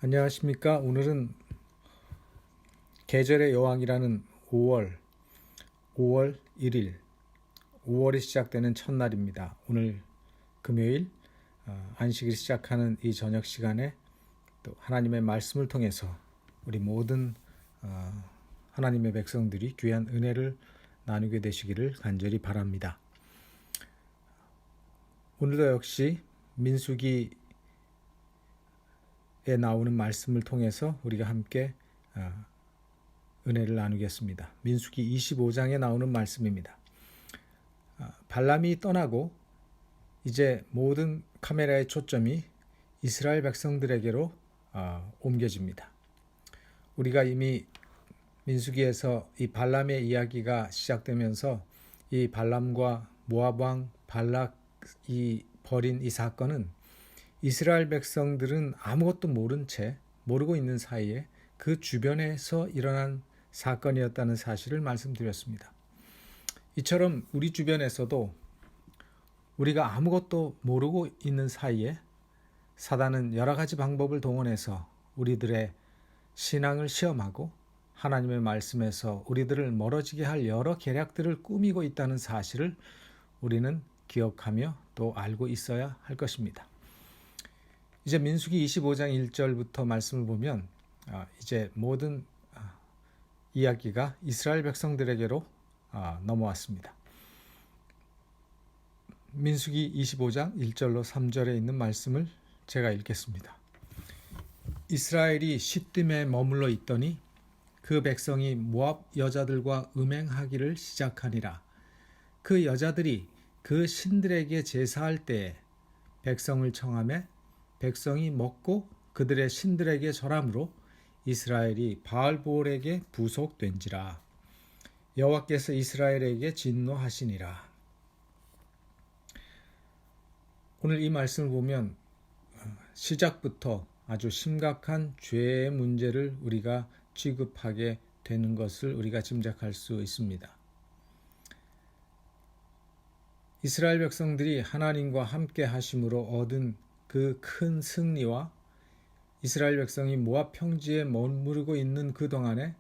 안녕하십니까. 오늘은 계절의 여왕이라는 5월 1일 5월이 시작되는 첫날입니다. 오늘 금요일 안식일 시작하는 이 저녁 시간에 또 하나님의 말씀을 통해서 우리 모든 하나님의 백성들이 귀한 은혜를 나누게 되시기를 간절히 바랍니다. 오늘도 역시 민수기에 나오는 말씀을 통해서 우리가 함께 은혜를 나누겠습니다. 민수기 25장에 나오는 말씀입니다. 발람이 떠나고 이제 모든 카메라의 초점이 이스라엘 백성들에게로 옮겨집니다. 우리가 이미 민수기에서 이 발람의 이야기가 시작되면서 이 발람과 모압 왕 발락이 벌인 이 사건은 이스라엘 백성들은 아무것도 모르고 있는 사이에 그 주변에서 일어난 사건이었다는 사실을 말씀드렸습니다. 이처럼 우리 주변에서도 우리가 아무것도 모르고 있는 사이에 사단은 여러 가지 방법을 동원해서 우리들의 신앙을 시험하고 하나님의 말씀에서 우리들을 멀어지게 할 여러 계략들을 꾸미고 있다는 사실을 우리는 기억하며 또 알고 있어야 할 것입니다. 이제 민수기 25장 1절부터 말씀을 보면 이제 모든 이야기가 이스라엘 백성들에게로 넘어왔습니다. 민수기 25장 1절로 3절에 있는 말씀을 제가 읽겠습니다. 이스라엘이 시딤에 머물러 있더니 그 백성이 모압 여자들과 음행하기를 시작하니라. 그 여자들이 그 신들에게 제사할 때에 백성을 청하매 백성이 먹고 그들의 신들에게 절함으로 이스라엘이 바알보올에게 부속된지라. 여호와께서 이스라엘에게 진노하시니라. 오늘 이 말씀을 보면 시작부터 아주 심각한 죄의 문제를 우리가 취급하게 되는 것을 우리가 짐작할 수 있습니다. 이스라엘 백성들이 하나님과 함께 하심으로 얻은 그 큰 승리와 이스라엘 백성이 모압 평지에 머무르고 있는 그 동안에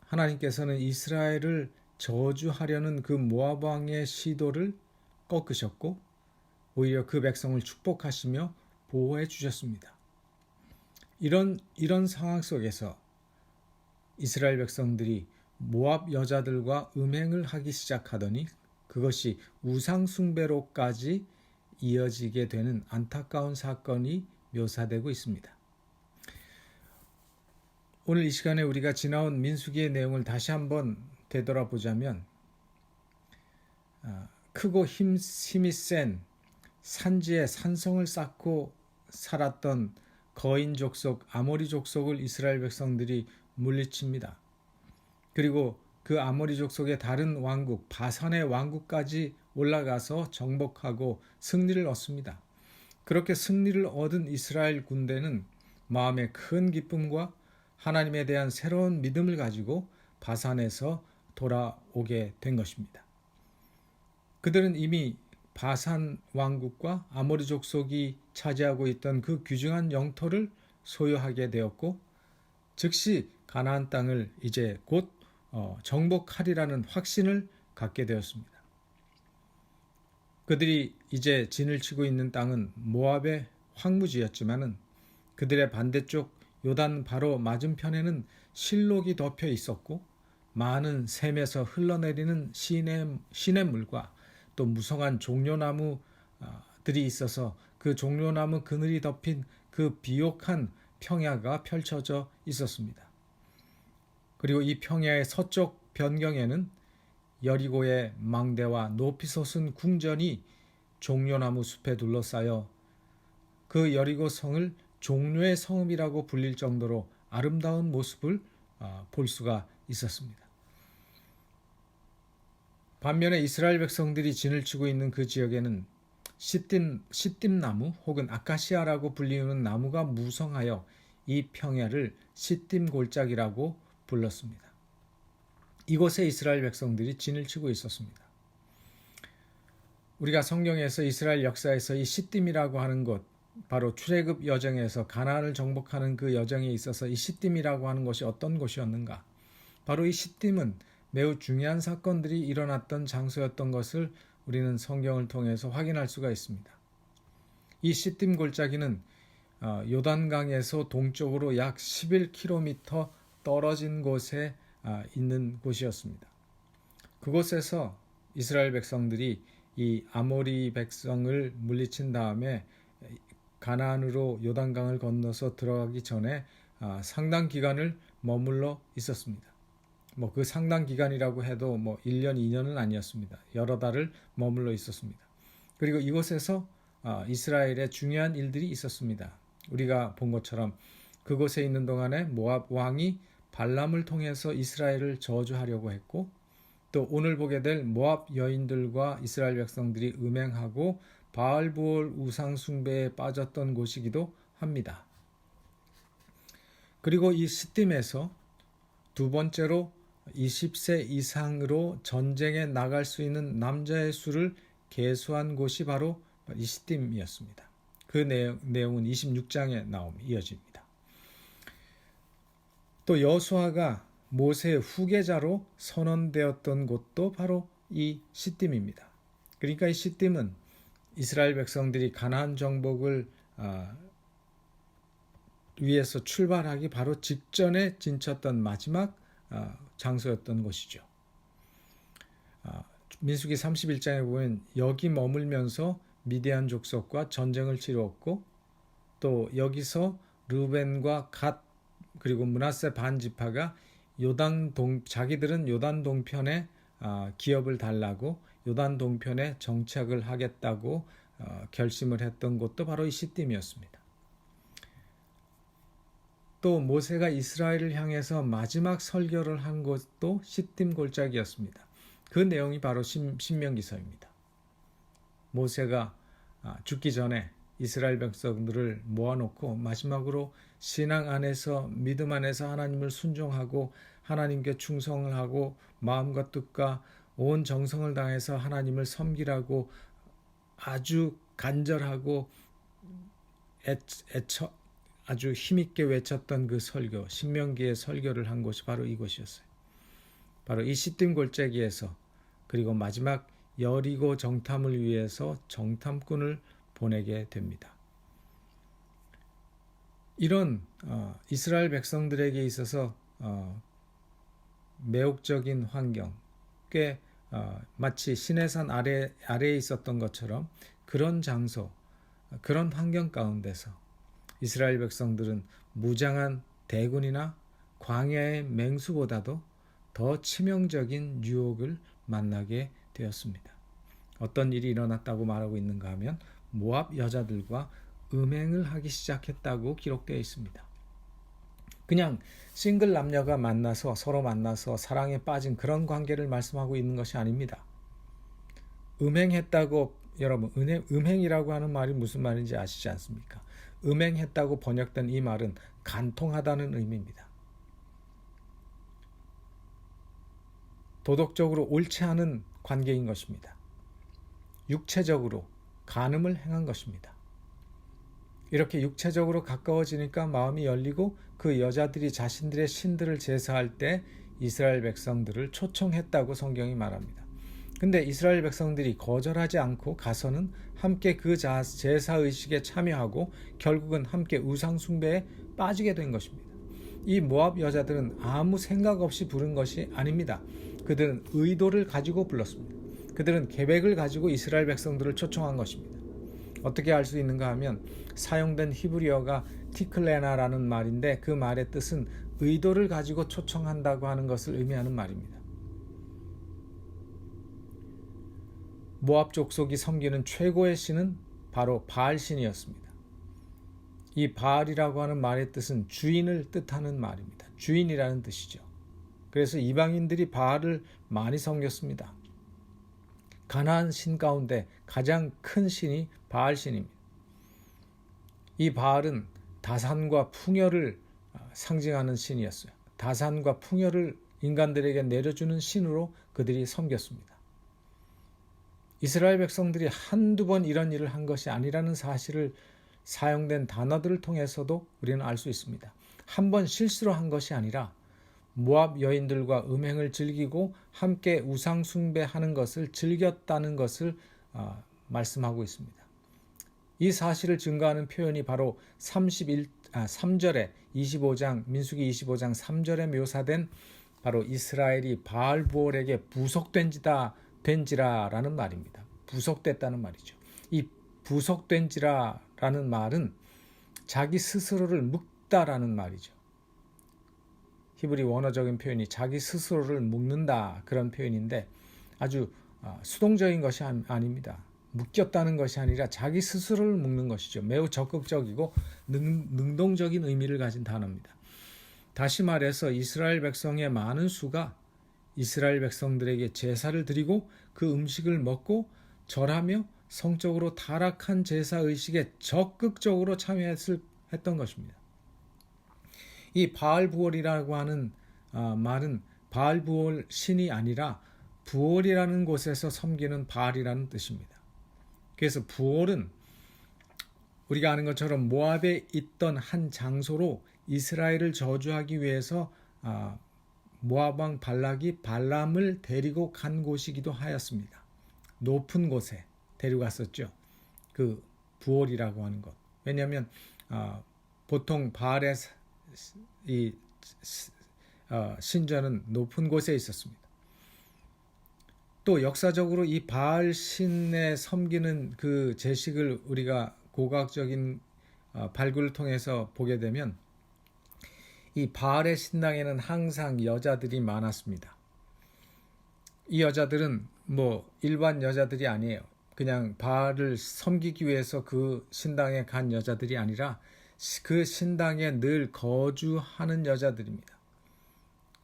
하나님께서는 이스라엘을 저주하려는 그 모압 왕의 시도를 꺾으셨고 오히려 그 백성을 축복하시며 보호해 주셨습니다. 이런 상황 속에서 이스라엘 백성들이 모압 여자들과 음행을 하기 시작하더니 그것이 우상 숭배로까지 이어지게 되는 안타까운 사건이 묘사되고 있습니다. 오늘 이 시간에 우리가 지나온 민수기의 내용을 다시 한번 되돌아보자면 크고 힘이 센 산지에 산성을 쌓고 살았던 거인 족속 아모리 족속을 이스라엘 백성들이 물리칩니다. 그리고 그 아모리 족속의 다른 왕국 바산의 왕국까지 올라가서 정복하고 승리를 얻습니다. 그렇게 승리를 얻은 이스라엘 군대는 마음의 큰 기쁨과 하나님에 대한 새로운 믿음을 가지고 바산에서 돌아오게 된 것입니다. 그들은 이미 바산 왕국과 아모리 족속이 차지하고 있던 그 귀중한 영토를 소유하게 되었고 즉시 가나안 땅을 이제 곧 정복하리라는 확신을 갖게 되었습니다. 그들이 이제 진을 치고 있는 땅은 모압의 황무지였지만은 그들의 반대쪽 요단 바로 맞은편에는 실록이 덮여 있었고 많은 샘에서 흘러내리는 시냇물과 또 무성한 종려나무들이 있어서 그 종려나무 그늘이 덮인 그 비옥한 평야가 펼쳐져 있었습니다. 그리고 이 평야의 서쪽 변경에는 여리고의 망대와 높이 솟은 궁전이 종려나무 숲에 둘러싸여 그 여리고 성을 종려의 성읍이라고 불릴 정도로 아름다운 모습을 볼 수가 있었습니다. 반면에 이스라엘 백성들이 진을 치고 있는 그 지역에는 시딤나무 혹은 아카시아라고 불리는 나무가 무성하여 이 평야를 시딤 골짜기라고 불렀습니다. 이곳에 이스라엘 백성들이 진을 치고 있었습니다. 우리가 성경에서 이스라엘 역사에서 이 시딤이라고 하는 곳, 바로 출애굽 여정에서 가나안을 정복하는 그 여정에 있어서 이 시딤이라고 하는 것이 어떤 곳이었는가? 바로 이 시딤은 매우 중요한 사건들이 일어났던 장소였던 것을 우리는 성경을 통해서 확인할 수가 있습니다. 이 시딤 골짜기는 요단강에서 동쪽으로 약 11km 떨어진 곳에 있는 곳이었습니다. 그곳에서 이스라엘 백성들이 이 아모리 백성을 물리친 다음에 가나안으로 요단강을 건너서 들어가기 전에 상당 기간을 머물러 있었습니다. 그 상당 기간이라고 해도 1년, 2년은 아니었습니다. 여러 달을 머물러 있었습니다. 그리고 이곳에서 이스라엘의 중요한 일들이 있었습니다. 우리가 본 것처럼 그곳에 있는 동안에 모압 왕이 발람을 통해서 이스라엘을 저주하려고 했고, 또 오늘 보게 될 모압 여인들과 이스라엘 백성들이 음행하고 바알부올 우상 숭배에 빠졌던 곳이기도 합니다. 그리고 이 시딤에서 두 번째로 20세 이상으로 전쟁에 나갈 수 있는 남자의 수를 계수한 곳이 바로 이 시딤이었습니다. 그 내용은 26장에 이어집니다. 또 여호수아가 모세의 후계자로 선언되었던 곳도 바로 이 시딤입니다. 그러니까 이 시딤은 이스라엘 백성들이 가나안 정복을 위해서 출발하기 바로 직전에 진쳤던 마지막 장소였던 곳이죠. 민수기 31장에 보면 여기 머물면서 미디안 족속과 전쟁을 치루었고, 또 여기서 르벤과 갓 그리고 므낫세 반 지파가 자기들은 요단 동편에 기업을 달라고 요단 동편에 정착을 하겠다고 결심을 했던 곳도 바로 이 시딤이었습니다. 또 모세가 이스라엘을 향해서 마지막 설교를 한 곳도 시딤 골짜기였습니다. 그 내용이 바로 신명기서입니다. 모세가 죽기 전에 이스라엘 백성들을 모아놓고 마지막으로 신앙 안에서, 믿음 안에서 하나님을 순종하고 하나님께 충성을 하고 마음과 뜻과 온 정성을 다해서 하나님을 섬기라고 아주 간절하고 아주 힘있게 외쳤던 그 설교, 신명기의 설교를 한 곳이 바로 이곳이었어요. 바로 이 시딤 골짜기에서, 그리고 마지막 여리고 정탐을 위해서 정탐꾼을 보내게 됩니다. 이런 이스라엘 백성들에게 있어서 매혹적인 환경, 꽤 마치 시내산 아래에 있었던 것처럼 그런 장소, 그런 환경 가운데서 이스라엘 백성들은 무장한 대군이나 광야의 맹수보다도 더 치명적인 유혹을 만나게 되었습니다. 어떤 일이 일어났다고 말하고 있는가 하면 모압 여자들과 음행을 하기 시작했다고 기록되어 있습니다. 그냥 싱글 남녀가 서로 만나서 사랑에 빠진 그런 관계를 말씀하고 있는 것이 아닙니다. 음행했다고, 여러분, 음행이라고 하는 말이 무슨 말인지 아시지 않습니까? 음행했다고 번역된 이 말은 간통하다는 의미입니다. 도덕적으로 옳지 않은 관계인 것입니다. 육체적으로 간음을 행한 것입니다. 이렇게 육체적으로 가까워지니까 마음이 열리고 그 여자들이 자신들의 신들을 제사할 때 이스라엘 백성들을 초청했다고 성경이 말합니다. 근데 이스라엘 백성들이 거절하지 않고 가서는 함께 그 제사의식에 참여하고 결국은 함께 우상숭배에 빠지게 된 것입니다. 이 모압 여자들은 아무 생각 없이 부른 것이 아닙니다. 그들은 의도를 가지고 불렀습니다. 그들은 계획을 가지고 이스라엘 백성들을 초청한 것입니다. 어떻게 알 수 있는가 하면 사용된 히브리어가 티클레나라는 말인데, 그 말의 뜻은 의도를 가지고 초청한다고 하는 것을 의미하는 말입니다. 모압 족속이 섬기는 최고의 신은 바로 바알 신이었습니다. 이 바알이라고 하는 말의 뜻은 주인을 뜻하는 말입니다. 주인이라는 뜻이죠. 그래서 이방인들이 바알을 많이 섬겼습니다. 가나안 신 가운데 가장 큰 신이 바알 신입니다. 이 바알은 다산과 풍요를 상징하는 신이었어요. 다산과 풍요를 인간들에게 내려주는 신으로 그들이 섬겼습니다. 이스라엘 백성들이 한두 번 이런 일을 한 것이 아니라는 사실을 사용된 단어들을 통해서도 우리는 알 수 있습니다. 한 번 실수로 한 것이 아니라 모압 여인들과 음행을 즐기고 함께 우상 숭배하는 것을 즐겼다는 것을 말씀하고 있습니다. 이 사실을 증거하는 표현이 바로 3절에 25장 민수기 25장 3절에 묘사된 바로 이스라엘이 바알부올에게 부속된지라라는 말입니다. 부속됐다는 말이죠. 이 부속된지라라는 말은 자기 스스로를 묶다라는 말이죠. 히브리 원어적인 표현이 자기 스스로를 묶는다 그런 표현인데 아주 수동적인 것이 아닙니다. 묶였다는 것이 아니라 자기 스스로를 묶는 것이죠. 매우 적극적이고 능동적인 의미를 가진 단어입니다. 다시 말해서 이스라엘 백성의 많은 수가 이스라엘 백성들에게 제사를 드리고 그 음식을 먹고 절하며 성적으로 타락한 제사 의식에 적극적으로 참여했던 것입니다. 이 바알부올이라고 하는 말은 바알부올 신이 아니라 부올이라는 곳에서 섬기는 바알이라는 뜻입니다. 그래서 부올은 우리가 아는 것처럼 모압에 있던 한 장소로 이스라엘을 저주하기 위해서 모압 왕 발락이 발람을 데리고 간 곳이기도 하였습니다. 높은 곳에 데려갔었죠. 그 부올이라고 하는 것. 왜냐하면 보통 바알의 이 신전은 높은 곳에 있었습니다. 또 역사적으로 이 바알 신에 섬기는 그 제식을 우리가 고고학적인 발굴을 통해서 보게 되면 이 바알의 신당에는 항상 여자들이 많았습니다. 이 여자들은 뭐 일반 여자들이 아니에요. 그냥 바알을 섬기기 위해서 그 신당에 간 여자들이 아니라 그 신당에 늘 거주하는 여자들입니다.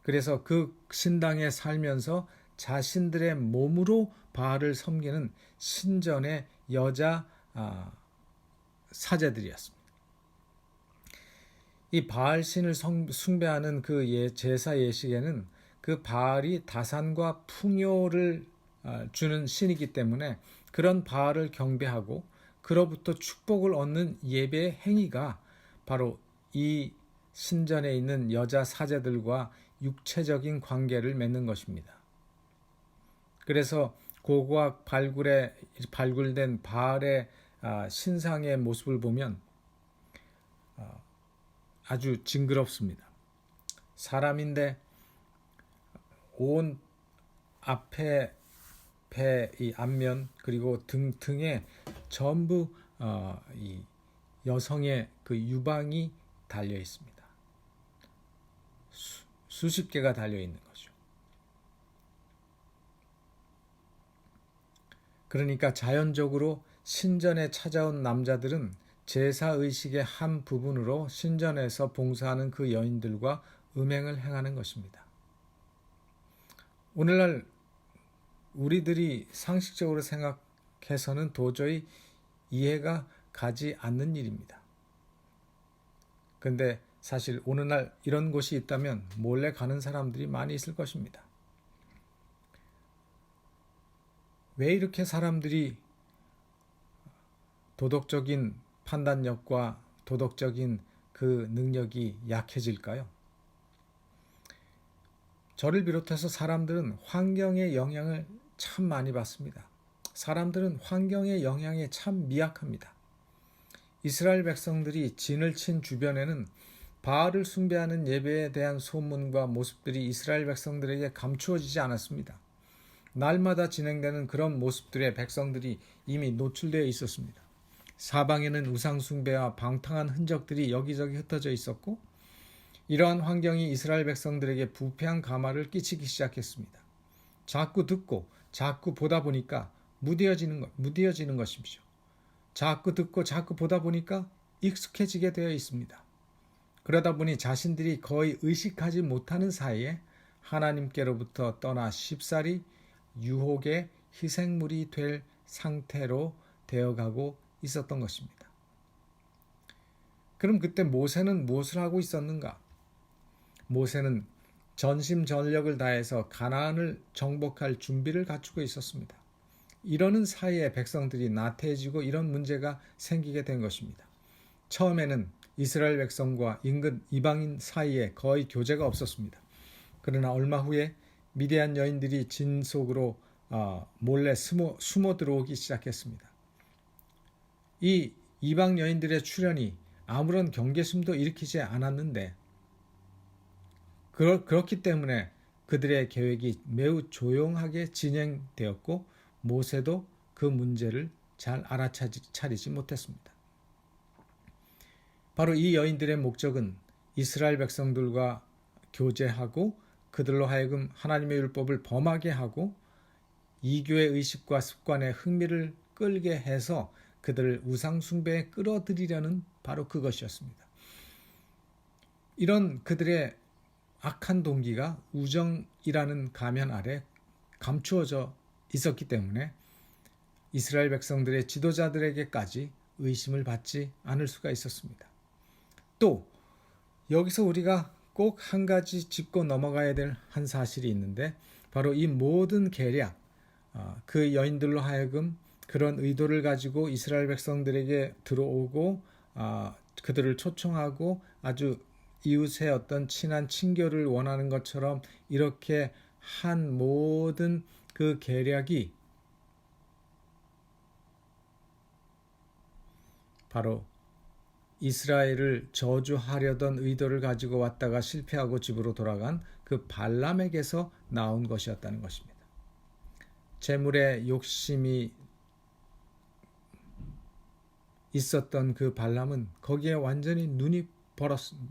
그래서 그 신당에 살면서 자신들의 몸으로 바알을 섬기는 신전의 여자 사제들이었습니다. 이 바알 신을 숭배하는 그 제사 예식에는 그 바알이 다산과 풍요를 주는 신이기 때문에 그런 바알을 경배하고 그로부터 축복을 얻는 예배 행위가 바로 이 신전에 있는 여자 사제들과 육체적인 관계를 맺는 것입니다. 그래서 고고학 발굴에 발굴된 바알의 신상의 모습을 보면 아주 징그럽습니다. 사람인데 온 앞에 배 이 앞면 그리고 등에 전부 이 여성의 그 유방이 달려 있습니다. 수십 개가 달려 있는 거죠. 그러니까 자연적으로 신전에 찾아온 남자들은 제사 의식의 한 부분으로 신전에서 봉사하는 그 여인들과 음행을 행하는 것입니다. 오늘날 우리들이 상식적으로 생각해서는 도저히 이해가 가지 않는 일입니다. 그런데 사실 오늘날 이런 곳이 있다면 몰래 가는 사람들이 많이 있을 것입니다. 왜 이렇게 사람들이 도덕적인 판단력과 도덕적인 그 능력이 약해질까요? 저를 비롯해서 사람들은 환경의 영향을 참 많이 받습니다. 사람들은 환경의 영향에 참 미약합니다. 이스라엘 백성들이 진을 친 주변에는 바알을 숭배하는 예배에 대한 소문과 모습들이 이스라엘 백성들에게 감추어지지 않았습니다. 날마다 진행되는 그런 모습들에 백성들이 이미 노출되어 있었습니다. 사방에는 우상 숭배와 방탕한 흔적들이 여기저기 흩어져 있었고 이러한 환경이 이스라엘 백성들에게 부패한 감화를 끼치기 시작했습니다. 자꾸 듣고 자꾸 보다 보니까 무뎌지는 것이죠. 자꾸 듣고 자꾸 보다 보니까 익숙해지게 되어 있습니다. 그러다 보니 자신들이 거의 의식하지 못하는 사이에 하나님께로부터 떠나 쉽사리 유혹의 희생물이 될 상태로 되어가고 있었던 것입니다. 그럼 그때 모세는 무엇을 하고 있었는가? 모세는 전심전력을 다해서 가나안을 정복할 준비를 갖추고 있었습니다. 이러는 사이에 백성들이 나태해지고 이런 문제가 생기게 된 것입니다. 처음에는 이스라엘 백성과 인근 이방인 사이에 거의 교제가 없었습니다. 그러나 얼마 후에 미디안 여인들이 진 속으로 몰래 숨어 들어오기 시작했습니다. 이 이방 여인들의 출현이 아무런 경계심도 일으키지 않았는데 그렇기 때문에 그들의 계획이 매우 조용하게 진행되었고 모세도 그 문제를 잘 알아차리지 못했습니다. 바로 이 여인들의 목적은 이스라엘 백성들과 교제하고 그들로 하여금 하나님의 율법을 범하게 하고 이교의 의식과 습관에 흥미를 끌게 해서 그들을 우상 숭배에 끌어들이려는 바로 그것이었습니다. 이런 그들의 악한 동기가 우정이라는 가면 아래 감추어져 있었기 때문에 이스라엘 백성들의 지도자들에게까지 의심을 받지 않을 수가 있었습니다. 또 여기서 우리가 꼭 한 가지 짚고 넘어가야 될 한 사실이 있는데 바로 이 모든 계략, 그 여인들로 하여금 그런 의도를 가지고 이스라엘 백성들에게 들어오고 그들을 초청하고 아주 이웃의 어떤 친한 친교를 원하는 것처럼 이렇게 한 모든 그 계략이 바로 이스라엘을 저주하려던 의도를 가지고 왔다가 실패하고 집으로 돌아간 그 발람에게서 나온 것이었다는 것입니다. 재물에 욕심이 있었던 그 발람은 거기에 완전히 눈이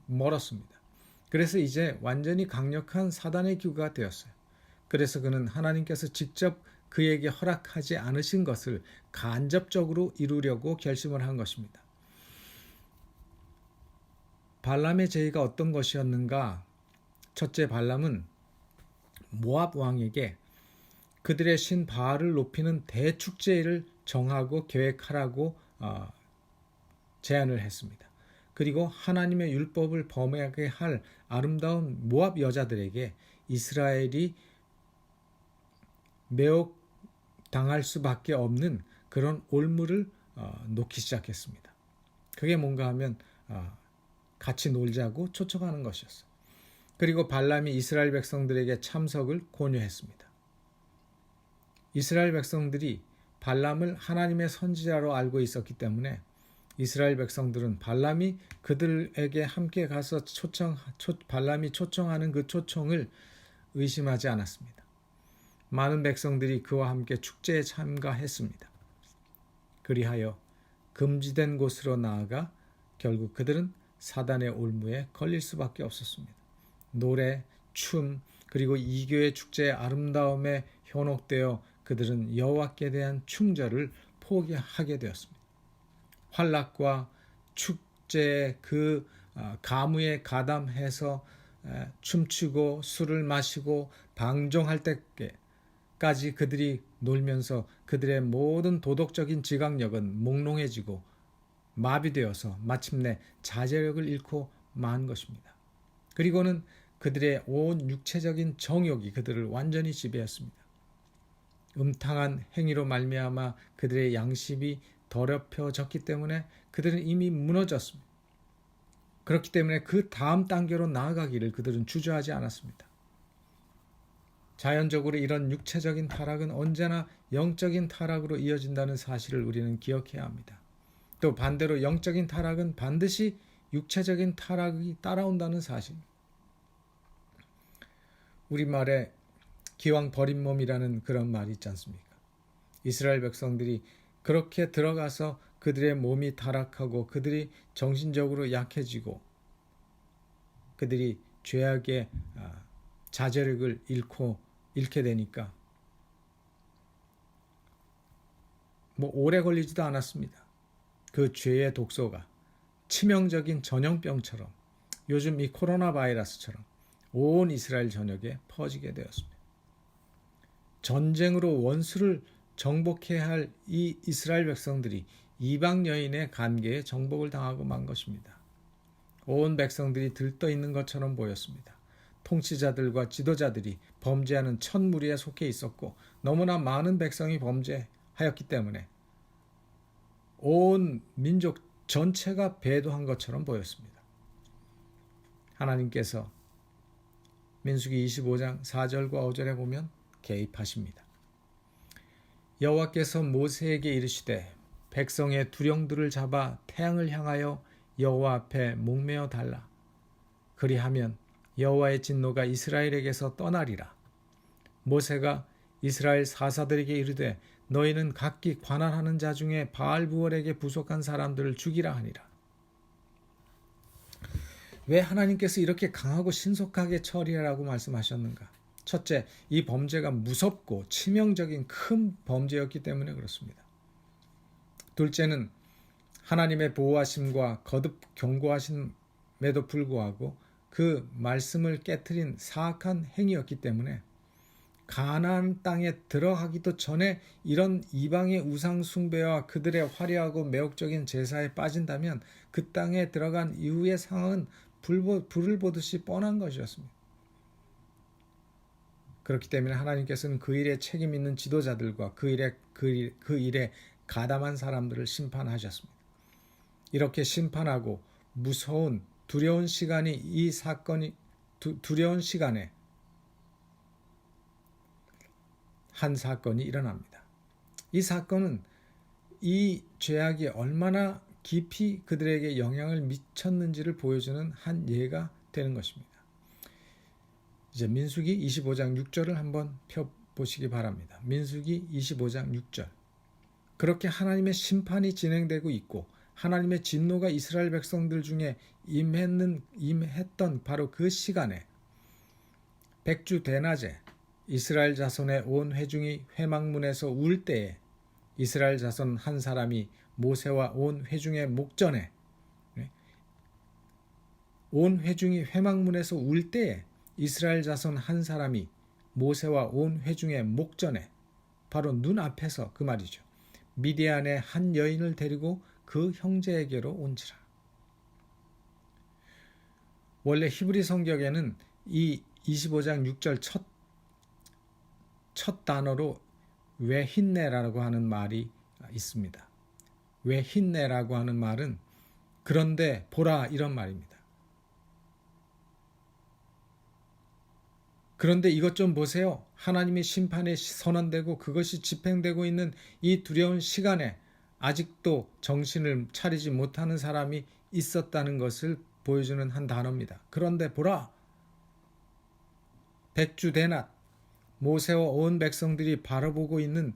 멀었습니다. 그래서 이제 완전히 강력한 사단의 기구가 되었어요. 그래서 그는 하나님께서 직접 그에게 허락하지 않으신 것을 간접적으로 이루려고 결심을 한 것입니다. 발람의 제의가 어떤 것이었는가? 첫째, 발람은 모압 왕에게 그들의 신 바알을 높이는 대축제를 정하고 계획하라고 제안을 했습니다. 그리고 하나님의 율법을 범하게 할 아름다운 모압 여자들에게 이스라엘이 매혹당할 수밖에 없는 그런 올무를 놓기 시작했습니다. 그게 뭔가 하면 같이 놀자고 초청하는 것이었어요. 그리고 발람이 이스라엘 백성들에게 참석을 권유했습니다. 이스라엘 백성들이 발람을 하나님의 선지자로 알고 있었기 때문에 이스라엘 백성들은 발람이 그들에게 함께 가서 발람이 초청하는 그 초청을 의심하지 않았습니다. 많은 백성들이 그와 함께 축제에 참가했습니다. 그리하여 금지된 곳으로 나아가 결국 그들은 사단의 올무에 걸릴 수밖에 없었습니다. 노래, 춤, 그리고 이교의 축제의 아름다움에 현혹되어 그들은 여호와께 대한 충절을 포기하게 되었습니다. 환락과 축제의 그 가무에 가담해서 춤추고 술을 마시고 방종할 때까지 그들이 놀면서 그들의 모든 도덕적인 지각력은 몽롱해지고 마비되어서 마침내 자제력을 잃고 만 것입니다. 그리고는 그들의 온 육체적인 정욕이 그들을 완전히 지배했습니다. 음탕한 행위로 말미암아 그들의 양심이 더럽혀졌기 때문에 그들은 이미 무너졌습니다. 그렇기 때문에 그 다음 단계로 나아가기를 그들은 주저하지 않았습니다. 자연적으로 이런 육체적인 타락은 언제나 영적인 타락으로 이어진다는 사실을 우리는 기억해야 합니다. 또 반대로 영적인 타락은 반드시 육체적인 타락이 따라온다는 사실. 우리말에 기왕 버린 몸이라는 그런 말이 있지 않습니까? 이스라엘 백성들이 그렇게 들어가서 그들의 몸이 타락하고 그들이 정신적으로 약해지고 그들이 죄악의 자제력을 잃게 되니까 오래 걸리지도 않았습니다. 그 죄의 독소가 치명적인 전염병처럼 요즘 이 코로나 바이러스처럼 온 이스라엘 전역에 퍼지게 되었습니다. 전쟁으로 원수를 정복해야 할 이 이스라엘 백성들이 이방 여인의 관계에 정복을 당하고 만 것입니다. 온 백성들이 들떠 있는 것처럼 보였습니다. 통치자들과 지도자들이 범죄하는 첫 무리에 속해 있었고 너무나 많은 백성이 범죄하였기 때문에 온 민족 전체가 배도한 것처럼 보였습니다. 하나님께서 민수기 25장 4절과 5절에 보면 개입하십니다. 여호와께서 모세에게 이르시되 백성의 두령들을 잡아 태양을 향하여 여호와 앞에 목매어 달라. 그리하면 여호와의 진노가 이스라엘에게서 떠나리라. 모세가 이스라엘 사사들에게 이르되 너희는 각기 관할하는 자 중에 바알부월에게 부속한 사람들을 죽이라 하니라. 왜 하나님께서 이렇게 강하고 신속하게 처리하라고 말씀하셨는가? 첫째, 이 범죄가 무섭고 치명적인 큰 범죄였기 때문에 그렇습니다. 둘째는 하나님의 보호하심과 거듭 경고하심에도 불구하고 그 말씀을 깨트린 사악한 행위였기 때문에 가나안 땅에 들어가기도 전에 이런 이방의 우상 숭배와 그들의 화려하고 매혹적인 제사에 빠진다면 그 땅에 들어간 이후의 상황은 불을 보듯이 뻔한 것이었습니다. 그렇기 때문에 하나님께서는 그 일에 책임 있는 지도자들과 그 일에 가담한 사람들을 심판하셨습니다. 이렇게 심판하고 무서운 두려운 시간에 한 사건이 일어납니다. 이 사건은 이 죄악이 얼마나 깊이 그들에게 영향을 미쳤는지를 보여주는 한 예가 되는 것입니다. 이제 민수기 25장 6절을 한번 펴보시기 바랍니다. 민수기 25장 6절. 그렇게 하나님의 심판이 진행되고 있고 하나님의 진노가 이스라엘 백성들 중에 임했던 바로 그 시간에 백주 대낮에 이스라엘 자손의 온 회중이 회막문에서 울 때에 이스라엘 자손 한 사람이 모세와 온 회중의 목전에 온 회중이 회막문에서 울 때에 이스라엘 자손 한 사람이 모세와 온 회중의 목전에 바로 눈앞에서 그 말이죠. 미디안의 한 여인을 데리고 그 형제에게로 온지라. 원래 히브리 성경에는 이 25장 6절 첫 단어로 웨힌네라고 하는 말이 있습니다. 웨힌네라고 하는 말은 그런데 보라 이런 말입니다. 그런데 이것 좀 보세요. 하나님의 심판이 선언되고 그것이 집행되고 있는 이 두려운 시간에 아직도 정신을 차리지 못하는 사람이 있었다는 것을 보여주는 한 단어입니다. 그런데 보라, 백주 대낮 모세와 온 백성들이 보고 있는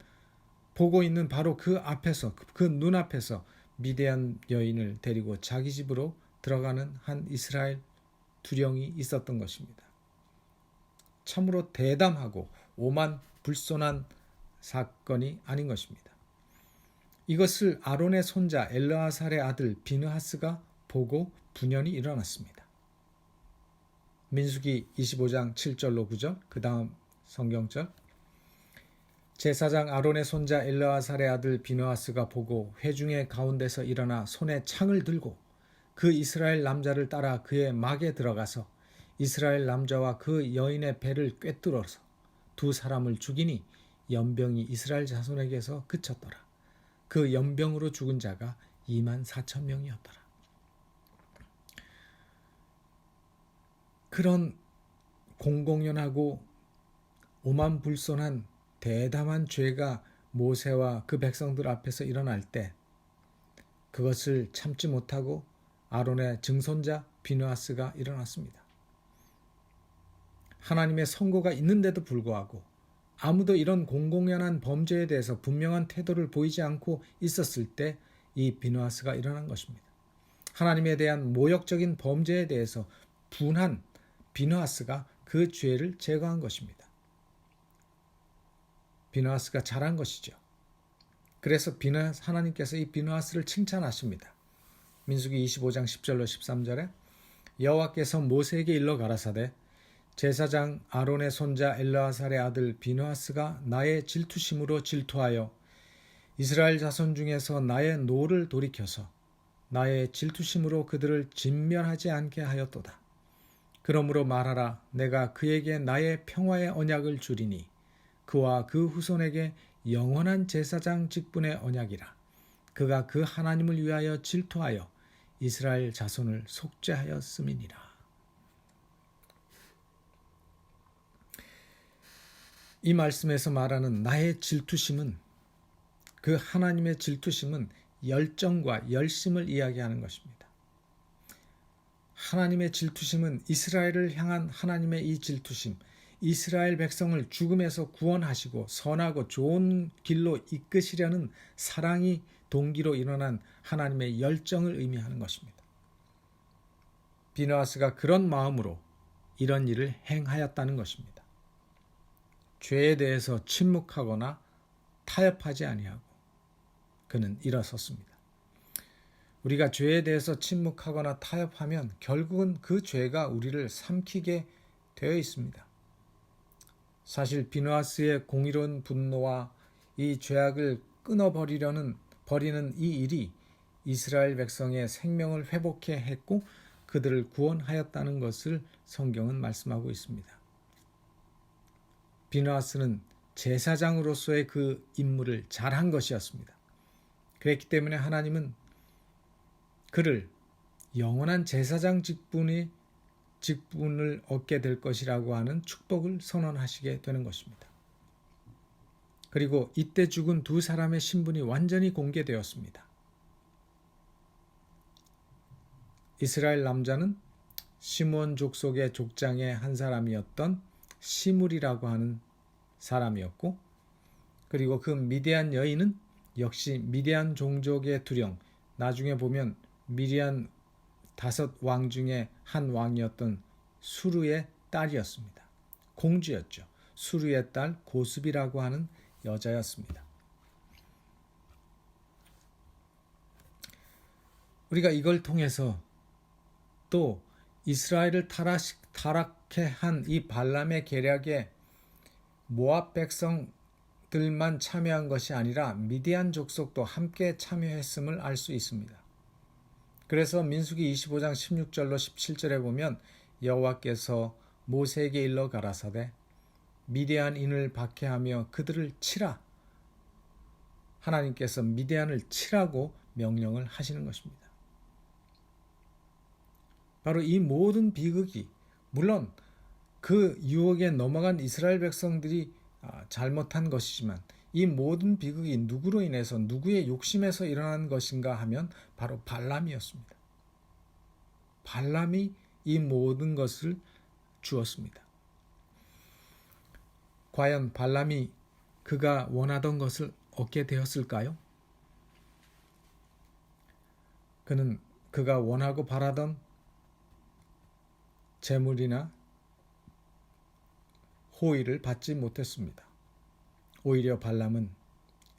바로 그 앞에서 그 눈앞에서 미디안 여인을 데리고 자기 집으로 들어가는 한 이스라엘 두령이 있었던 것입니다. 참으로 대담하고 오만 불손한 사건이 아닌 것입니다. 이것을 아론의 손자 엘르아살의 아들 비느하스가 보고 분연히 일어났습니다. 민수기 25장 7절로 9절, 그 다음 성경절. 제사장 아론의 손자 엘르아살의 아들 비느하스가 보고 회중의 가운데서 일어나 손에 창을 들고 그 이스라엘 남자를 따라 그의 막에 들어가서 이스라엘 남자와 그 여인의 배를 꿰뚫어서 두 사람을 죽이니 연병이 이스라엘 자손에게서 그쳤더라. 그 연병으로 죽은 자가 24,000명이었더라. 그런 공공연하고 오만불손한 대담한 죄가 모세와 그 백성들 앞에서 일어날 때 그것을 참지 못하고 아론의 증손자 비느하스가 일어났습니다. 하나님의 선고가 있는데도 불구하고 아무도 이런 공공연한 범죄에 대해서 분명한 태도를 보이지 않고 있었을 때 이 비느하스가 일어난 것입니다. 하나님에 대한 모욕적인 범죄에 대해서 분한 비느하스가 그 죄를 제거한 것입니다. 비느하스가 잘한 것이죠. 그래서 하나님께서 이 비느하스를 칭찬하십니다. 민수기 25장 10절로 13절에 여호와께서 모세에게 일러 가라사대 제사장 아론의 손자 엘르아살의 아들 비느하스가 나의 질투심으로 질투하여 이스라엘 자손 중에서 나의 노를 돌이켜서 나의 질투심으로 그들을 진멸하지 않게 하였도다. 그러므로 말하라. 내가 그에게 나의 평화의 언약을 주리니 그와 그 후손에게 영원한 제사장 직분의 언약이라. 그가 그 하나님을 위하여 질투하여 이스라엘 자손을 속죄하였음이니라. 이 말씀에서 말하는 나의 질투심은, 그 하나님의 질투심은 열정과 열심을 이야기하는 것입니다. 하나님의 질투심은 이스라엘을 향한 하나님의 이 질투심, 이스라엘 백성을 죽음에서 구원하시고 선하고 좋은 길로 이끄시려는 사랑이 동기로 일어난 하나님의 열정을 의미하는 것입니다. 비느하스가 그런 마음으로 이런 일을 행하였다는 것입니다. 죄에 대해서 침묵하거나 타협하지 아니하고 그는 일어섰습니다. 우리가 죄에 대해서 침묵하거나 타협하면 결국은 그 죄가 우리를 삼키게 되어 있습니다. 사실 비느하스의 공의로운 분노와 이 죄악을 끊어버리는 이 일이 이스라엘 백성의 생명을 회복해 했고 그들을 구원하였다는 것을 성경은 말씀하고 있습니다. 비느하스는 제사장으로서의 그 임무를 잘한 것이었습니다. 그랬기 때문에 하나님은 그를 영원한 제사장 직분을 얻게 될 것이라고 하는 축복을 선언하시게 되는 것입니다. 그리고 이때 죽은 두 사람의 신분이 완전히 공개되었습니다. 이스라엘 남자는 시므온 족속의 족장의 한 사람이었던 시므리라고 하는 사람이었고, 그리고 그 미디안 여인은 역시 미디안 종족의 두령, 나중에 보면 미디안 5왕 중에 한 왕이었던 수르의 딸이었습니다. 공주였죠. 수르의 딸 고스비라고 하는 여자였습니다. 우리가 이걸 통해서 또 이스라엘을 타락해 한 이 발람의 계략에 모압 백성들만 참여한 것이 아니라 미디안 족속도 함께 참여했음을 알 수 있습니다. 그래서 민수기 25장 16절로 17절에 보면 여호와께서 모세에게 일러 가라사대 미디안인을 박해하며 그들을 치라. 하나님께서 미디안을 치라고 명령을 하시는 것입니다. 바로 이 모든 비극이, 물론 그 유혹에 넘어간 이스라엘 백성들이 잘못한 것이지만 이 모든 비극이 누구로 인해서, 누구의 욕심에서 일어난 것인가 하면 바로 발람이었습니다. 발람이 이 모든 것을 주었습니다. 과연 발람이 그가 원하던 것을 얻게 되었을까요? 그는 그가 원하고 바라던 재물이나 호의를 받지 못했습니다. 오히려 발람은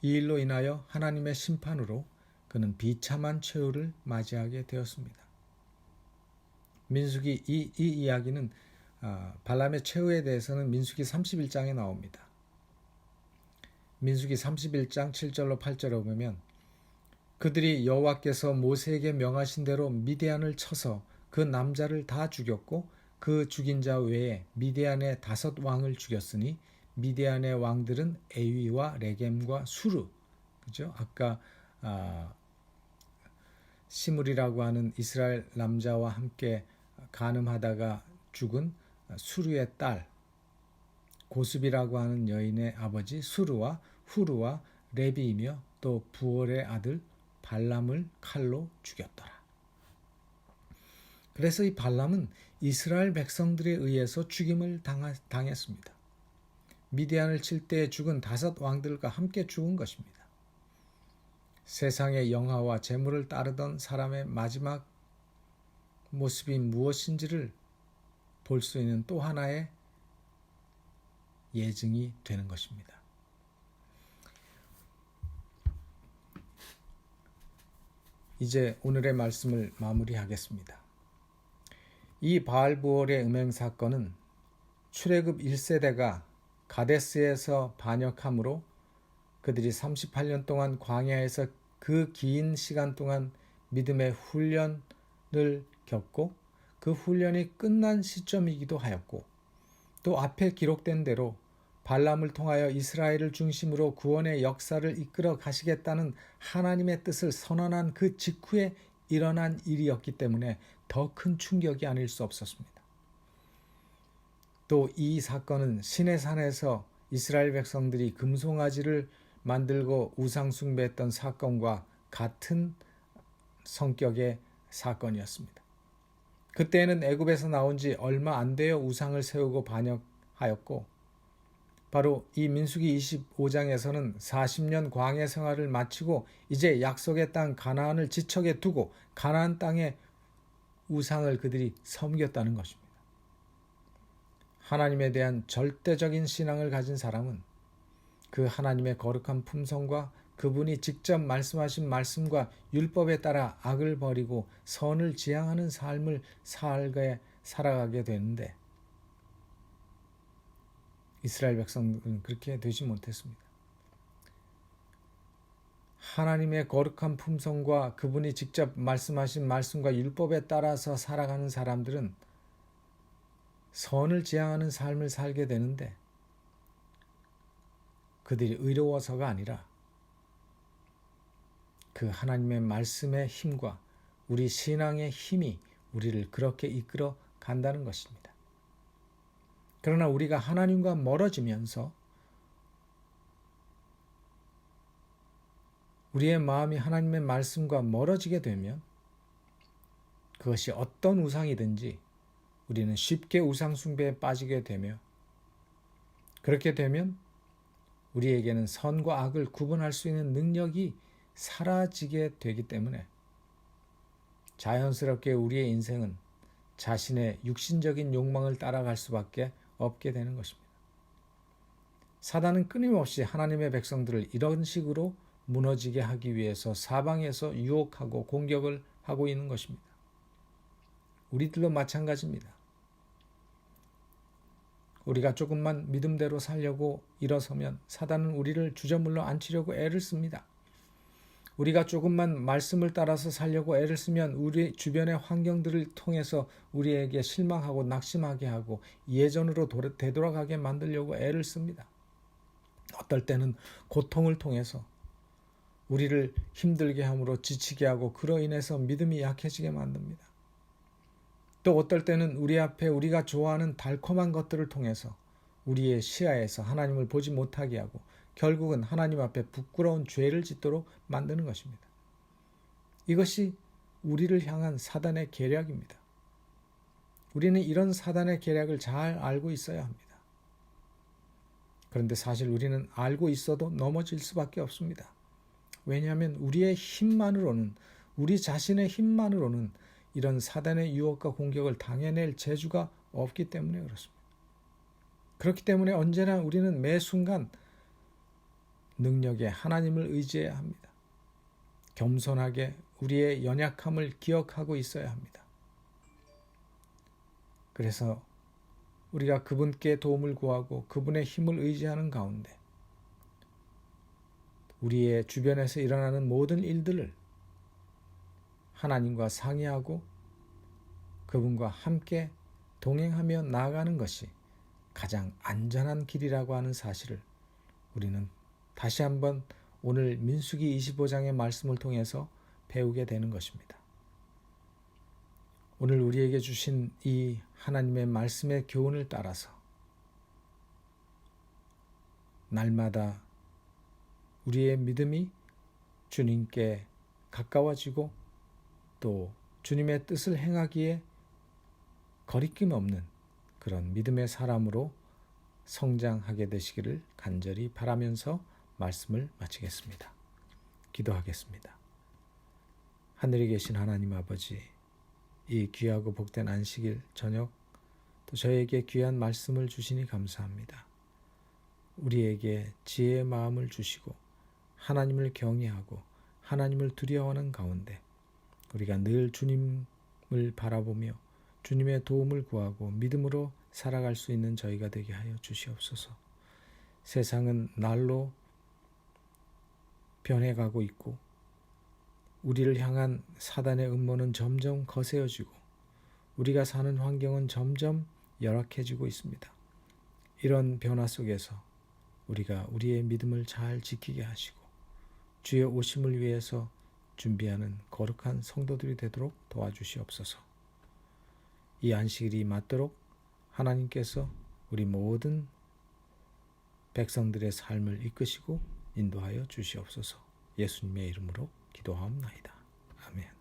이 일로 인하여 하나님의 심판으로 그는 비참한 최후를 맞이하게 되었습니다. 민수기 이 이야기는 발람의 최후에 대해서는 민수기 31장에 나옵니다. 민수기 31장 7절로 8절에 보면 그들이 여호와께서 모세에게 명하신 대로 미디안을 쳐서 그 남자를 다 죽였고 그 죽인 자 외에 미디안의 5 왕을 죽였으니 미디안의 왕들은 에위와 레겜과 수르, 그죠? 아까 시므리라고 하는 이스라엘 남자와 함께 간음하다가 죽은 수르의 딸 고스비라고 하는 여인의 아버지 수르와 후르와 레비이며 또 부올의 아들 발람을 칼로 죽였더라. 그래서 이 발람은 이스라엘 백성들에 의해서 죽임을 당했습니다. 미디안을 칠 때 죽은 5 왕들과 함께 죽은 것입니다. 세상의 영화와 재물을 따르던 사람의 마지막 모습이 무엇인지를 볼 수 있는 또 하나의 예증이 되는 것입니다. 이제 오늘의 말씀을 마무리하겠습니다. 이 바알부올의 음행 사건은 출애굽 1세대가 가데스에서 반역함으로 그들이 38년 동안 광야에서 그 긴 시간 동안 믿음의 훈련을 겪고 그 훈련이 끝난 시점이기도 하였고, 또 앞에 기록된 대로 발람을 통하여 이스라엘을 중심으로 구원의 역사를 이끌어 가시겠다는 하나님의 뜻을 선언한 그 직후에 일어난 일이었기 때문에 더 큰 충격이 아닐 수 없었습니다. 또 이 사건은 시내산에서 이스라엘 백성들이 금송아지를 만들고 우상 숭배했던 사건과 같은 성격의 사건이었습니다. 그때는 애굽에서 나온 지 얼마 안 되어 우상을 세우고 반역하였고, 바로 이 민수기 25장에서는 40년 광야 생활을 마치고 이제 약속의 땅 가나안을 지척에 두고 가나안 땅에 우상을 그들이 섬겼다는 것입니다. 하나님에 대한 절대적인 신앙을 가진 사람은 그 하나님의 거룩한 품성과 그분이 직접 말씀하신 말씀과 율법에 따라 악을 버리고 선을 지향하는 삶을 살아가게 되는데, 이스라엘 백성들은 그렇게 되지 못했습니다. 하나님의 거룩한 품성과 그분이 직접 말씀하신 말씀과 율법에 따라서 살아가는 사람들은 선을 지향하는 삶을 살게 되는데, 그들이 의로워서가 아니라 그 하나님의 말씀의 힘과 우리 신앙의 힘이 우리를 그렇게 이끌어 간다는 것입니다. 그러나 우리가 하나님과 멀어지면서 우리의 마음이 하나님의 말씀과 멀어지게 되면 그것이 어떤 우상이든지 우리는 쉽게 우상 숭배에 빠지게 되며, 그렇게 되면 우리에게는 선과 악을 구분할 수 있는 능력이 사라지게 되기 때문에 자연스럽게 우리의 인생은 자신의 육신적인 욕망을 따라갈 수밖에 없게 되는 것입니다. 사단은 끊임없이 하나님의 백성들을 이런 식으로 무너지게 하기 위해서 사방에서 유혹하고 공격을 하고 있는 것입니다. 우리들도 마찬가지입니다. 우리가 조금만 믿음대로 살려고 일어서면 사단은 우리를 주저물러 앉히려고 애를 씁니다. 우리가 조금만 말씀을 따라서 살려고 애를 쓰면 우리 주변의 환경들을 통해서 우리에게 실망하고 낙심하게 하고 예전으로 되돌아가게 만들려고 애를 씁니다. 어떨 때는 고통을 통해서 우리를 힘들게 함으로 지치게 하고 그로 인해서 믿음이 약해지게 만듭니다. 또 어떨 때는 우리 앞에 우리가 좋아하는 달콤한 것들을 통해서 우리의 시야에서 하나님을 보지 못하게 하고 결국은 하나님 앞에 부끄러운 죄를 짓도록 만드는 것입니다. 이것이 우리를 향한 사단의 계략입니다. 우리는 이런 사단의 계략을 잘 알고 있어야 합니다. 그런데 사실 우리는 알고 있어도 넘어질 수밖에 없습니다. 왜냐하면 우리의 힘만으로는, 우리 자신의 힘만으로는 이런 사단의 유혹과 공격을 당해낼 재주가 없기 때문에 그렇습니다. 그렇기 때문에 언제나 우리는 매 순간 능력에 하나님을 의지해야 합니다. 겸손하게 우리의 연약함을 기억하고 있어야 합니다. 그래서 우리가 그분께 도움을 구하고 그분의 힘을 의지하는 가운데 우리의 주변에서 일어나는 모든 일들을 하나님과 상의하고 그분과 함께 동행하며 나아가는 것이 가장 안전한 길이라고 하는 사실을 우리는 다시 한번 오늘 민수기 25장의 말씀을 통해서 배우게 되는 것입니다. 오늘 우리에게 주신 이 하나님의 말씀의 교훈을 따라서 날마다 우리의 믿음이 주님께 가까워지고 또 주님의 뜻을 행하기에 거리낌 없는 그런 믿음의 사람으로 성장하게 되시기를 간절히 바라면서 말씀을 마치겠습니다. 기도하겠습니다. 하늘에 계신 하나님 아버지, 이 귀하고 복된 안식일 저녁 또 저에게 귀한 말씀을 주시니 감사합니다. 우리에게 지혜의 마음을 주시고 하나님을 경외하고 하나님을 두려워하는 가운데 우리가 늘 주님을 바라보며 주님의 도움을 구하고 믿음으로 살아갈 수 있는 저희가 되게 하여 주시옵소서. 세상은 날로 변해가고 있고 우리를 향한 사단의 음모는 점점 거세어지고 우리가 사는 환경은 점점 열악해지고 있습니다. 이런 변화 속에서 우리가 우리의 믿음을 잘 지키게 하시고 주의 오심을 위해서 준비하는 거룩한 성도들이 되도록 도와주시옵소서. 이 안식일이 맞도록 하나님께서 우리 모든 백성들의 삶을 이끄시고 인도하여 주시옵소서. 예수님의 이름으로 기도하옵나이다. 아멘.